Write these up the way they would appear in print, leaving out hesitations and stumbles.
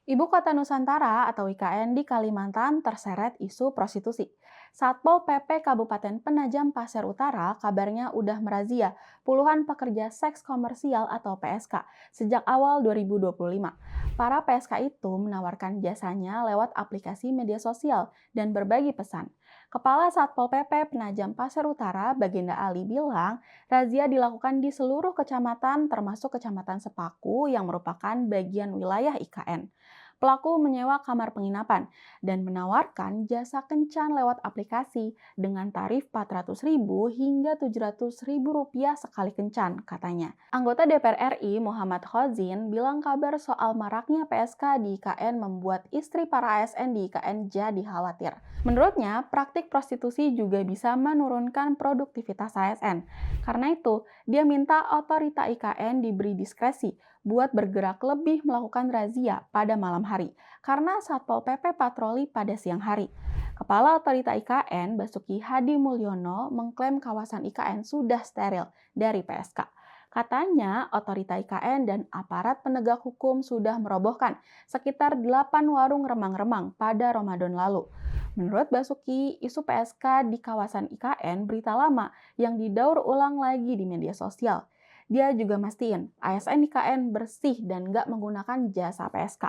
Ibu Kota Nusantara atau IKN di Kalimantan terseret isu prostitusi. Satpol PP Kabupaten Penajam Pasir Utara kabarnya udah merazia puluhan pekerja seks komersial atau PSK sejak awal 2025. Para PSK itu menawarkan jasanya lewat aplikasi media sosial dan berbagi pesan. Kepala Satpol PP Penajam Pasir Utara, Baginda Ali bilang, razia dilakukan di seluruh kecamatan termasuk Kecamatan Sepaku yang merupakan bagian wilayah IKN. Pelaku menyewa kamar penginapan dan menawarkan jasa kencan lewat aplikasi dengan tarif Rp400.000 hingga Rp700.000 sekali kencan, katanya. Anggota DPR RI Muhammad Khozin bilang kabar soal maraknya PSK di IKN membuat istri para ASN di IKN jadi khawatir. Menurutnya, praktik prostitusi juga bisa menurunkan produktivitas ASN. Karena itu, dia minta otorita IKN diberi diskresi buat bergerak lebih melakukan razia pada malam hari, karena Satpol PP patroli pada siang hari. Kepala Otorita IKN, Basuki Hadi Mulyono, mengklaim kawasan IKN sudah steril dari PSK. Katanya, otorita IKN dan aparat penegak hukum sudah merobohkan sekitar 8 warung remang-remang pada Ramadan lalu. Menurut Basuki, isu PSK di kawasan IKN berita lama yang didaur ulang lagi di media sosial. Dia juga mastiin ASN IKN bersih dan nggak menggunakan jasa PSK.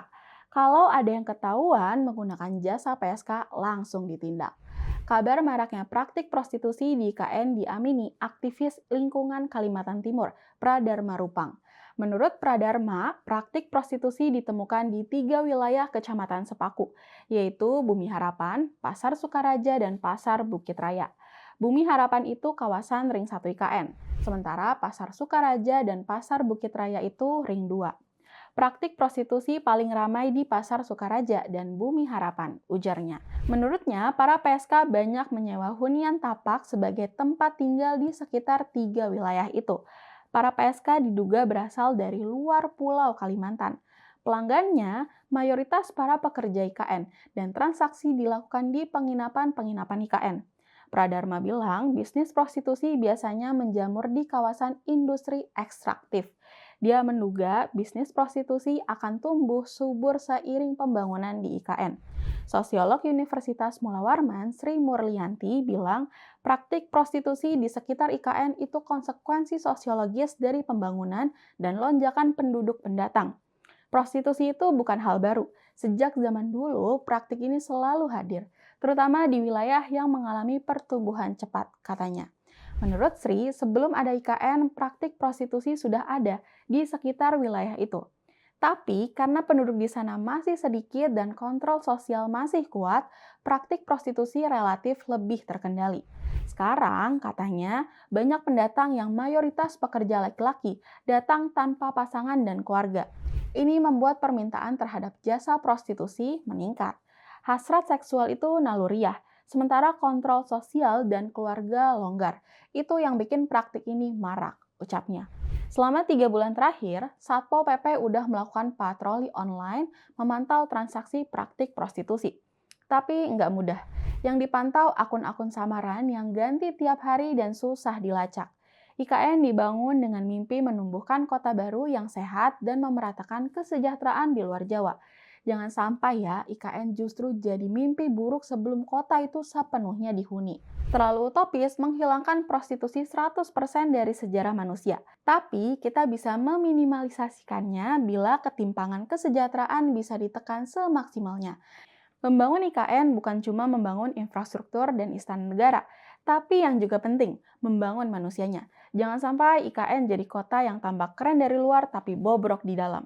Kalau ada yang ketahuan menggunakan jasa PSK, langsung ditindak. Kabar maraknya praktik prostitusi di IKN diamini aktivis lingkungan Kalimantan Timur, Pradharma Rupang. Menurut Pradharma, praktik prostitusi ditemukan di 3 wilayah Kecamatan Sepaku, yaitu Bumi Harapan, Pasar Sukaraja, dan Pasar Bukit Raya. Bumi Harapan itu kawasan Ring 1 IKN, sementara Pasar Sukaraja dan Pasar Bukit Raya itu Ring 2. Praktik prostitusi paling ramai di Pasar Sukaraja dan Bumi Harapan, ujarnya. Menurutnya, para PSK banyak menyewa hunian tapak sebagai tempat tinggal di sekitar 3 wilayah itu. Para PSK diduga berasal dari luar Pulau Kalimantan. Pelanggannya mayoritas para pekerja IKN dan transaksi dilakukan di penginapan-penginapan IKN. Pradharma bilang bisnis prostitusi biasanya menjamur di kawasan industri ekstraktif. Dia menduga bisnis prostitusi akan tumbuh subur seiring pembangunan di IKN. Sosiolog Universitas Mula Warman, Sri Murlianti, bilang praktik prostitusi di sekitar IKN itu konsekuensi sosiologis dari pembangunan dan lonjakan penduduk pendatang. Prostitusi itu bukan hal baru. Sejak zaman dulu, praktik ini selalu hadir, terutama di wilayah yang mengalami pertumbuhan cepat, katanya. Menurut Sri, sebelum ada IKN, praktik prostitusi sudah ada di sekitar wilayah itu. Tapi karena penduduk di sana masih sedikit dan kontrol sosial masih kuat, praktik prostitusi relatif lebih terkendali. Sekarang, katanya, banyak pendatang yang mayoritas pekerja laki-laki datang tanpa pasangan dan keluarga. Ini membuat permintaan terhadap jasa prostitusi meningkat. Hasrat seksual itu naluriah, sementara kontrol sosial dan keluarga longgar. Itu yang bikin praktik ini marak, ucapnya. Selama 3 bulan terakhir, Satpol PP udah melakukan patroli online memantau transaksi praktik prostitusi. Tapi nggak mudah. Yang dipantau akun-akun samaran yang ganti tiap hari dan susah dilacak. IKN dibangun dengan mimpi menumbuhkan kota baru yang sehat dan memeratakan kesejahteraan di luar Jawa. Jangan sampai ya, IKN justru jadi mimpi buruk sebelum kota itu sepenuhnya dihuni. Terlalu utopis menghilangkan prostitusi 100% dari sejarah manusia. Tapi kita bisa meminimalisasikannya bila ketimpangan kesejahteraan bisa ditekan semaksimalnya. Membangun IKN bukan cuma membangun infrastruktur dan istana negara, tapi yang juga penting, membangun manusianya. Jangan sampai IKN jadi kota yang tampak keren dari luar tapi bobrok di dalam.